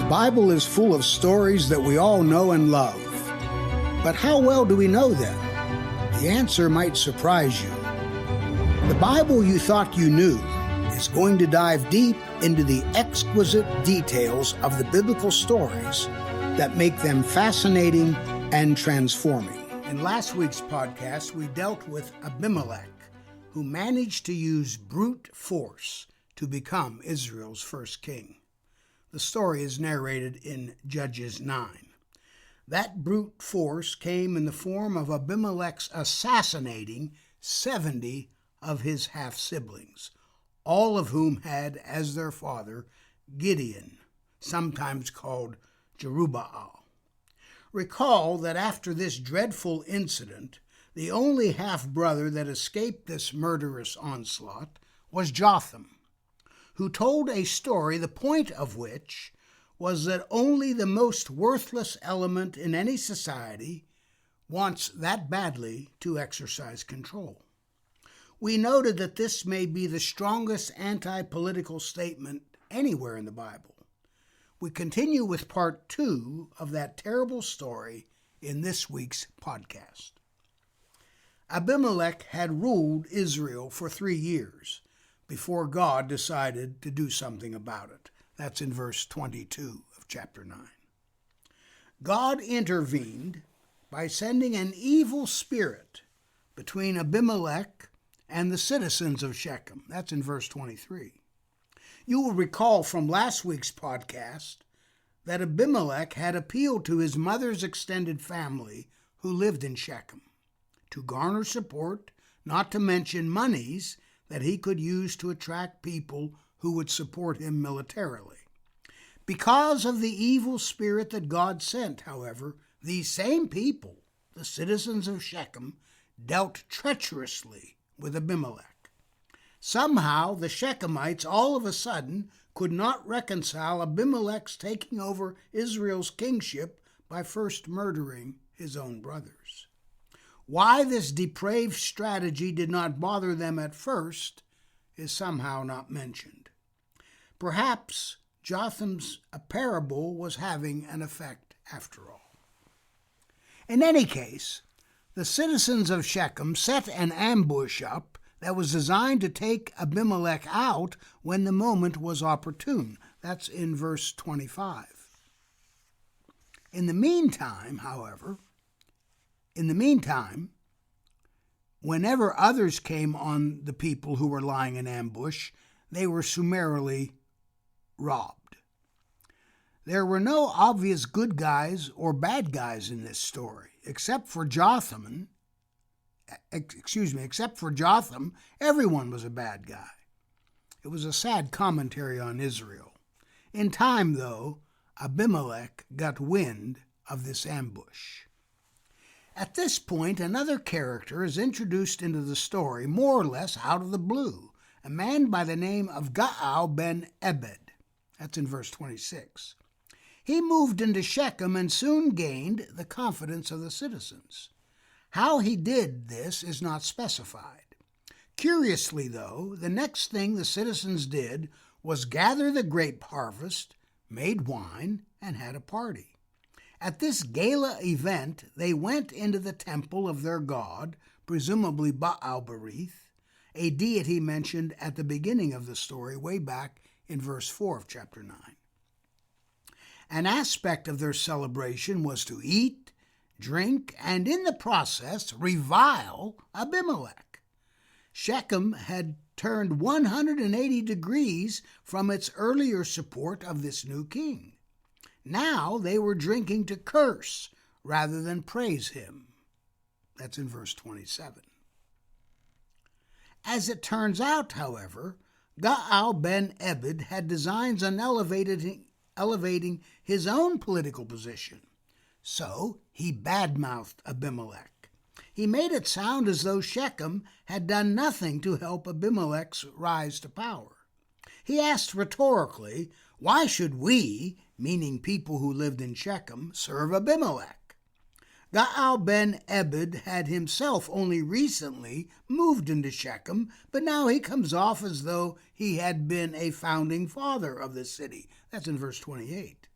Bible is full of stories that we all know and love. But how well do we know them? The answer might surprise you. The Bible you thought you knew is going to dive deep into the exquisite details of the biblical stories that make them fascinating and transforming. In last week's podcast, we dealt with Abimelech, who managed to use brute force to become Israel's first king. The story is narrated in Judges 9. That brute force came in the form of Abimelech's assassinating 70 of his half-siblings, all of whom had as their father Gideon, sometimes called Jerubbaal. Recall that after this dreadful incident, the only half-brother that escaped this murderous onslaught was Jotham, who told a story the point of which was that only the most worthless element in any society wants that badly to exercise control. We noted that this may be the strongest anti-political statement anywhere in the Bible. We continue with part 2 of that terrible story in this week's podcast. Abimelech had ruled Israel for 3 years before God decided to do something about it. That's in verse 22 of chapter 9. God intervened by sending an evil spirit between Abimelech and the citizens of Shechem. That's in verse 23. You will recall from last week's podcast that Abimelech had appealed to his mother's extended family who lived in Shechem to garner support, not to mention monies that he could use to attract people who would support him militarily. Because of the evil spirit that God sent, however, these same people, the citizens of Shechem, dealt treacherously with Abimelech. Somehow, the Shechemites all of a sudden could not reconcile Abimelech's taking over Israel's kingship by first murdering his own brothers. Why this depraved strategy did not bother them at first is somehow not mentioned. Perhaps Jotham's parable was having an effect after all. In any case, the citizens of Shechem set an ambush up that was designed to take Abimelech out when the moment was opportune. That's in verse 25. In the meantime, whenever others came on the people who were lying in ambush, they were summarily robbed. There were no obvious good guys or bad guys in this story. Except for Jotham, everyone was a bad guy. It was a sad commentary on Israel. In time, though, Abimelech got wind of this ambush. At this point, another character is introduced into the story, more or less out of the blue, a man by the name of Gaal ben Ebed. That's in verse 26. He moved into Shechem and soon gained the confidence of the citizens. How he did this is not specified. Curiously, though, the next thing the citizens did was gather the grape harvest, made wine, and had a party. At this gala event, they went into the temple of their god, presumably Baal-berith, a deity mentioned at the beginning of the story, way back in verse 4 of chapter 9. An aspect of their celebration was to eat, drink, and in the process revile Abimelech. Shechem had turned 180 degrees from its earlier support of this new king. Now they were drinking to curse rather than praise him. That's in verse 27. As it turns out, however, Gaal ben Ebed had designs on elevating his own political position. So he badmouthed Abimelech. He made it sound as though Shechem had done nothing to help Abimelech's rise to power. He asked rhetorically, why should we, meaning people who lived in Shechem, serve Abimelech? Gaal ben Ebed had himself only recently moved into Shechem, but now he comes off as though he had been a founding father of the city. That's in verse 28.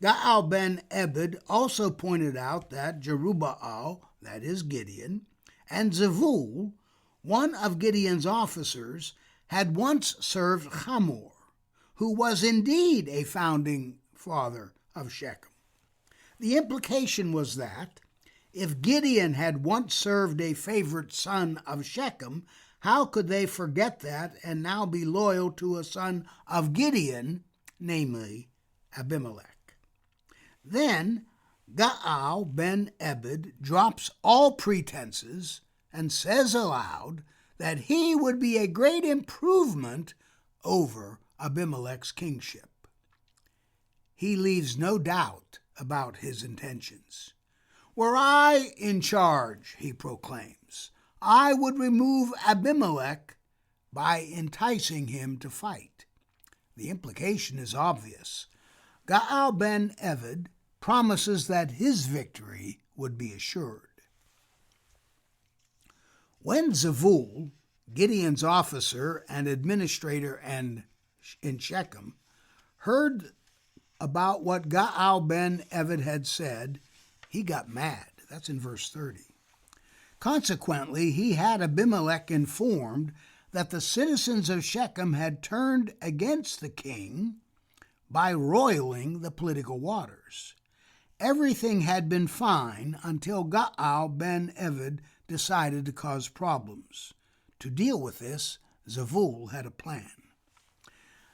Gaal ben Ebed also pointed out that Jerubbaal, that is Gideon, and Zavul, one of Gideon's officers, had once served Hamor, who was indeed a founding father of Shechem. The implication was that if Gideon had once served a favorite son of Shechem, how could they forget that and now be loyal to a son of Gideon, namely Abimelech? Then Gaal ben Ebed drops all pretenses and says aloud that he would be a great improvement over Abimelech's kingship. He leaves no doubt about his intentions. "Were I in charge," he proclaims, "I would remove Abimelech by enticing him to fight." The implication is obvious. Gaal ben Ebed promises that his victory would be assured. When Zavul, Gideon's officer and administrator in Shechem, heard about what Gaal ben Ebed had said, he got mad. That's in verse 30. Consequently, he had Abimelech informed that the citizens of Shechem had turned against the king by roiling the political waters. Everything had been fine until Gaal ben Ebed decided to cause problems. To deal with this, Zavul had a plan.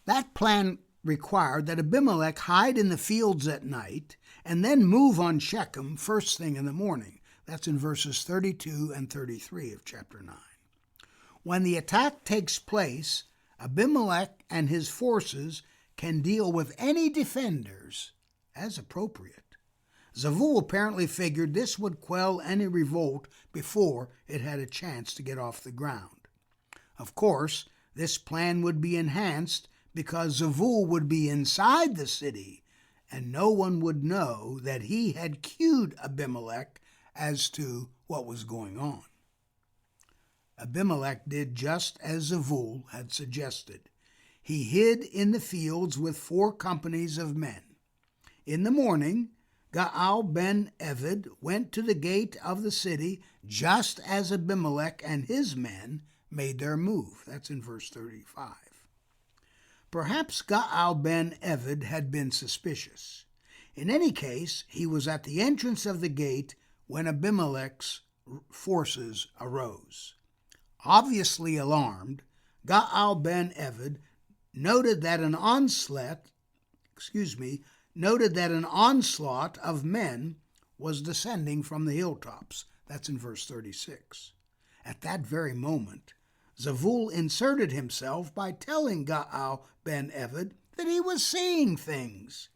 That plan required that Abimelech hide in the fields at night and then move on Shechem first thing in the morning. That's in verses 32 and 33 of chapter 9. When the attack takes place, Abimelech and his forces can deal with any defenders as appropriate. Zavul apparently figured this would quell any revolt before it had a chance to get off the ground. Of course, this plan would be enhanced because Zavul would be inside the city and no one would know that he had cued Abimelech as to what was going on. Abimelech did just as Zavul had suggested. He hid in the fields with 4 companies of men. In the morning, Gaal ben Ebed went to the gate of the city just as Abimelech and his men made their move. That's in verse 35. Perhaps Gaal ben Ebed had been suspicious. In any case, he was at the entrance of the gate when Abimelech's forces arose. Obviously alarmed, Gaal ben Ebed noted that an onslaught of men was descending from the hilltops. That's in verse 36. At that very moment, Zavul inserted himself by telling Gaal ben Ebed that he was seeing things.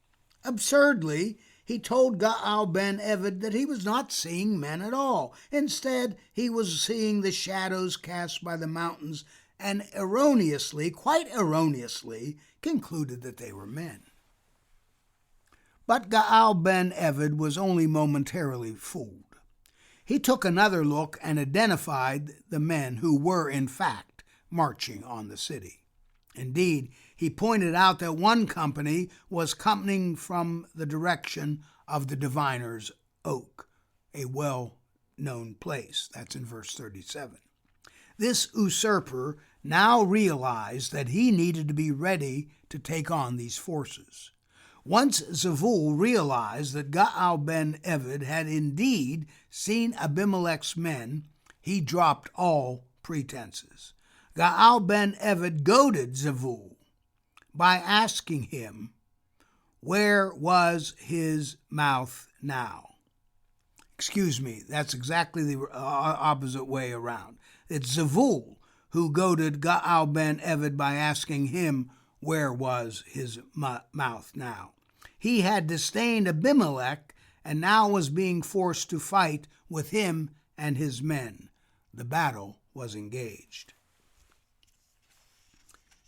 Absurdly, he told Gaal ben Ebed that he was not seeing men at all. Instead, he was seeing the shadows cast by the mountains and quite erroneously, concluded that they were men. But Gaal ben Ebed was only momentarily fooled. He took another look and identified the men who were, in fact, marching on the city. Indeed, he pointed out that one company was coming from the direction of the diviner's oak, a well-known place. That's in verse 37. This usurper now realized that he needed to be ready to take on these forces. Once Zavul realized that Gaal ben Ebed had indeed seen Abimelech's men, he dropped all pretenses. Gaal ben Ebed goaded Zavul by asking him, where was his mouth now? That's exactly the opposite way around. It's Zavul who goaded Gaal ben Ebed by asking him, where was his mouth now? He had disdained Abimelech and now was being forced to fight with him and his men. The battle was engaged.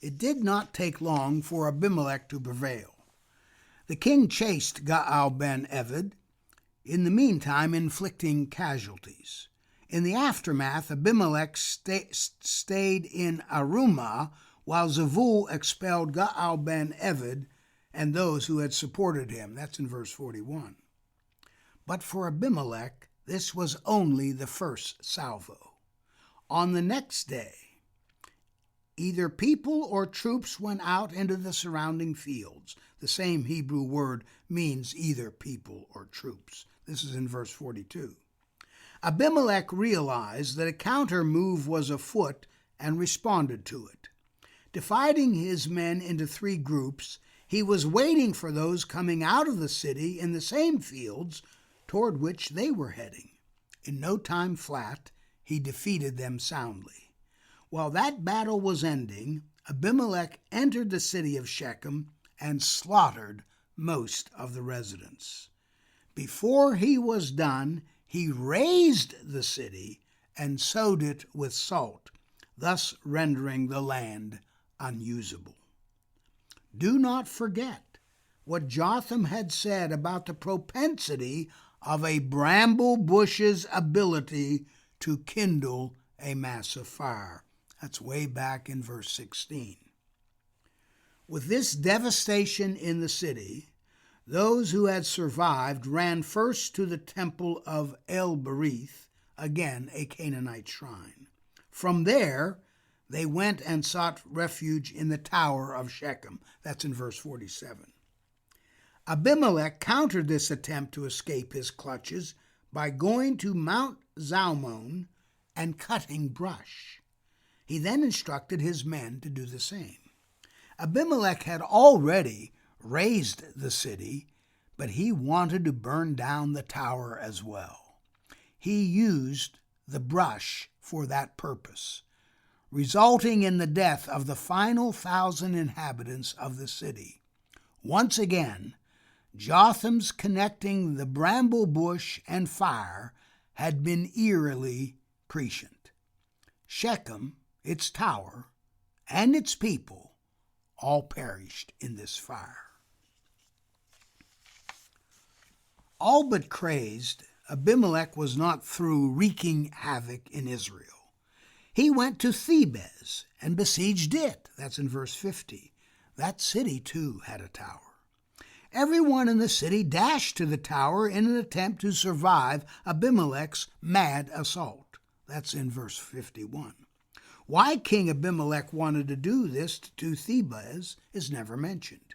It did not take long for Abimelech to prevail. The king chased Gaal ben Ebed, in the meantime inflicting casualties. In the aftermath, Abimelech stayed in Arumah while Zavul expelled Gaal ben Ebed and those who had supported him. That's in verse 41. But for Abimelech, this was only the first salvo. On the next day, either people or troops went out into the surrounding fields. The same Hebrew word means either people or troops. This is in verse 42. Abimelech realized that a counter move was afoot and responded to it. Dividing his men into 3 groups, he was waiting for those coming out of the city in the same fields toward which they were heading. In no time flat, he defeated them soundly. While that battle was ending, Abimelech entered the city of Shechem and slaughtered most of the residents. Before he was done, he razed the city and sowed it with salt, thus rendering the land unusable. Do not forget what Jotham had said about the propensity of a bramble bush's ability to kindle a massive fire. That's way back in verse 16. With this devastation in the city, those who had survived ran first to the temple of El-Berith, again a Canaanite shrine. From there, they went and sought refuge in the Tower of Shechem. That's in verse 47. Abimelech countered this attempt to escape his clutches by going to Mount Zalmon and cutting brush. He then instructed his men to do the same. Abimelech had already razed the city, but he wanted to burn down the tower as well. He used the brush for that purpose, resulting in the death of the final 1,000 inhabitants of the city. Once again, Jotham's connecting the bramble bush and fire had been eerily prescient. Shechem, its tower, and its people all perished in this fire. All but crazed, Abimelech was not through wreaking havoc in Israel. He went to Thebes and besieged it. That's in verse 50. That city, too, had a tower. Everyone in the city dashed to the tower in an attempt to survive Abimelech's mad assault. That's in verse 51. Why King Abimelech wanted to do this to Thebes is never mentioned.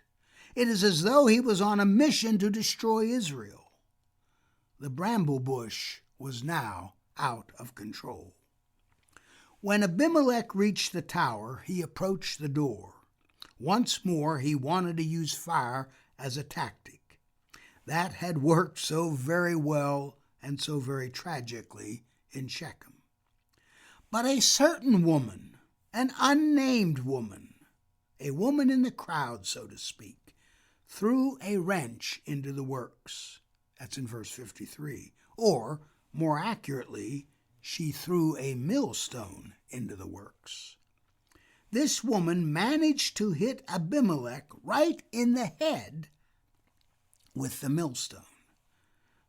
It is as though he was on a mission to destroy Israel. The bramble bush was now out of control. When Abimelech reached the tower, he approached the door. Once more, he wanted to use fire as a tactic. That had worked so very well and so very tragically in Shechem. But a certain woman, an unnamed woman, a woman in the crowd, so to speak, threw a wrench into the works. That's in verse 53. Or, more accurately, she threw a millstone into the works. This woman managed to hit Abimelech right in the head with the millstone.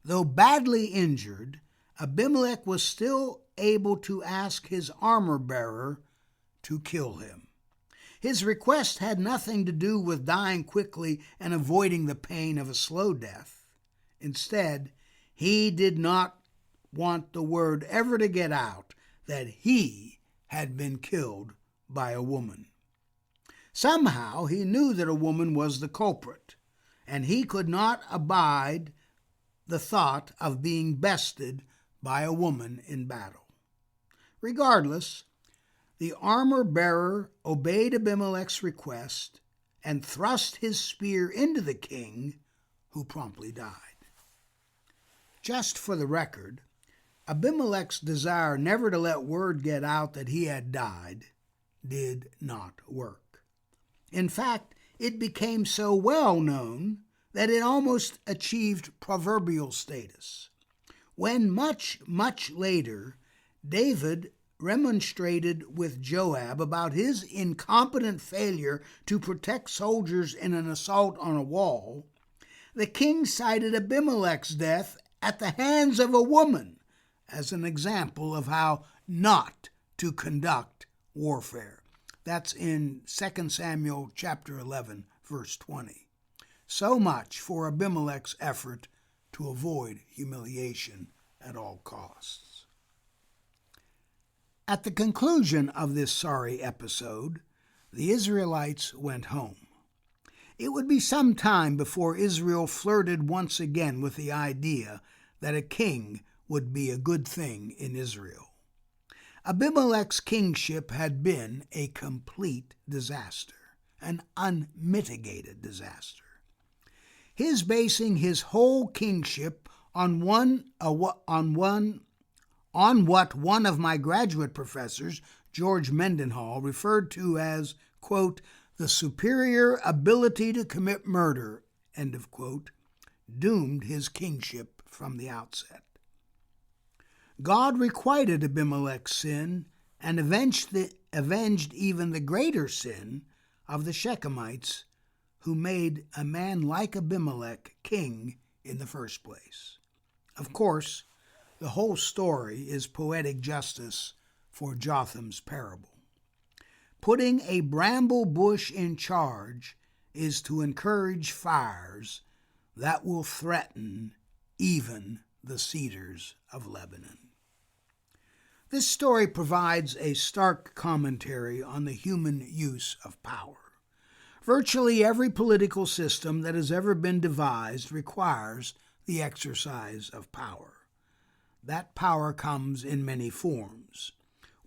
Though badly injured, Abimelech was still able to ask his armor-bearer to kill him. His request had nothing to do with dying quickly and avoiding the pain of a slow death. Instead, he did not want the word ever to get out that he had been killed by a woman. Somehow he knew that a woman was the culprit, and he could not abide the thought of being bested by a woman in battle. Regardless, the armor-bearer obeyed Abimelech's request and thrust his spear into the king, who promptly died. Just for the record, Abimelech's desire never to let word get out that he had died did not work. In fact, it became so well known that it almost achieved proverbial status. When much later, David remonstrated with Joab about his incompetent failure to protect soldiers in an assault on a wall, the king cited Abimelech's death at the hands of a woman as an example of how not to conduct warfare. That's in 2 Samuel chapter 11, verse 20. So much for Abimelech's effort to avoid humiliation at all costs. At the conclusion of this sorry episode, the Israelites went home. It would be some time before Israel flirted once again with the idea that a king would be a good thing in Israel. Abimelech's kingship had been a complete disaster, an unmitigated disaster. His basing his whole kingship on what one of my graduate professors, George Mendenhall, referred to as, quote, the superior ability to commit murder, end of quote, doomed his kingship from the outset. God requited Abimelech's sin and avenged even the greater sin of the Shechemites, who made a man like Abimelech king in the first place. Of course, the whole story is poetic justice for Jotham's parable. Putting a bramble bush in charge is to encourage fires that will threaten even the cedars of Lebanon. This story provides a stark commentary on the human use of power. Virtually every political system that has ever been devised requires the exercise of power. That power comes in many forms.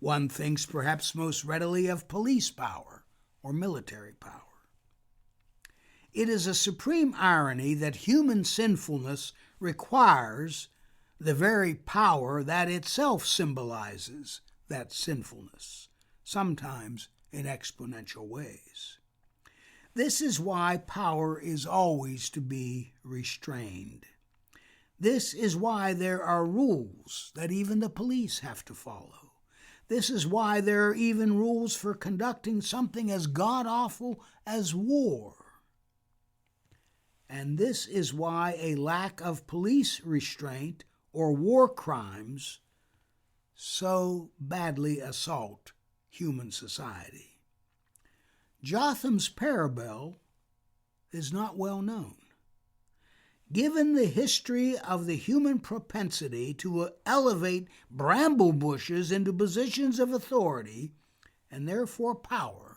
One thinks perhaps most readily of police power or military power. It is a supreme irony that human sinfulness requires the very power that itself symbolizes that sinfulness, sometimes in exponential ways. This is why power is always to be restrained. This is why there are rules that even the police have to follow. This is why there are even rules for conducting something as god-awful as war. And this is why a lack of police restraint or war crimes so badly assault human society. Jotham's parable is not well known. Given the history of the human propensity to elevate bramble bushes into positions of authority, and therefore power,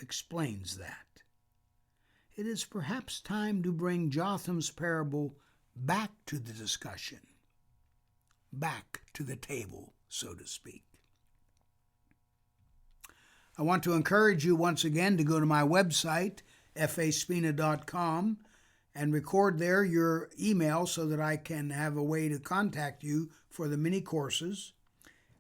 explains that. It is perhaps time to bring Jotham's parable back to the discussion, back to the table, so to speak. I want to encourage you once again to go to my website, faspina.com, and record there your email so that I can have a way to contact you for the mini courses.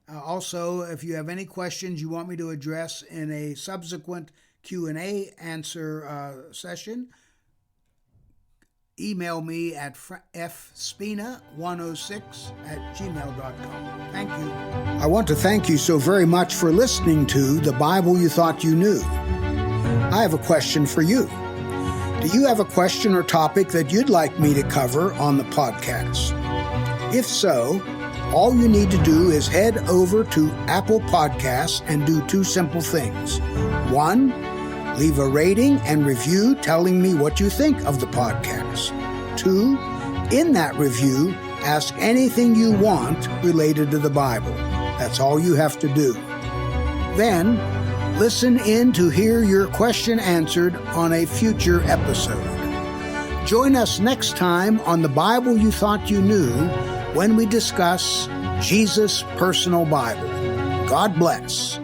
Also, if you have any questions you want me to address in a subsequent Q&A answer session, email me at fspina106@gmail.com. Thank you. I want to thank you so very much for listening to The Bible You Thought You Knew. I have a question for you. Do you have a question or topic that you'd like me to cover on the podcast? If so, all you need to do is head over to Apple Podcasts and do two simple things. One, leave a rating and review telling me what you think of the podcast. Two, in that review, ask anything you want related to the Bible. That's all you have to do. Then, listen in to hear your question answered on a future episode. Join us next time on The Bible You Thought You Knew when we discuss Jesus' personal Bible. God bless.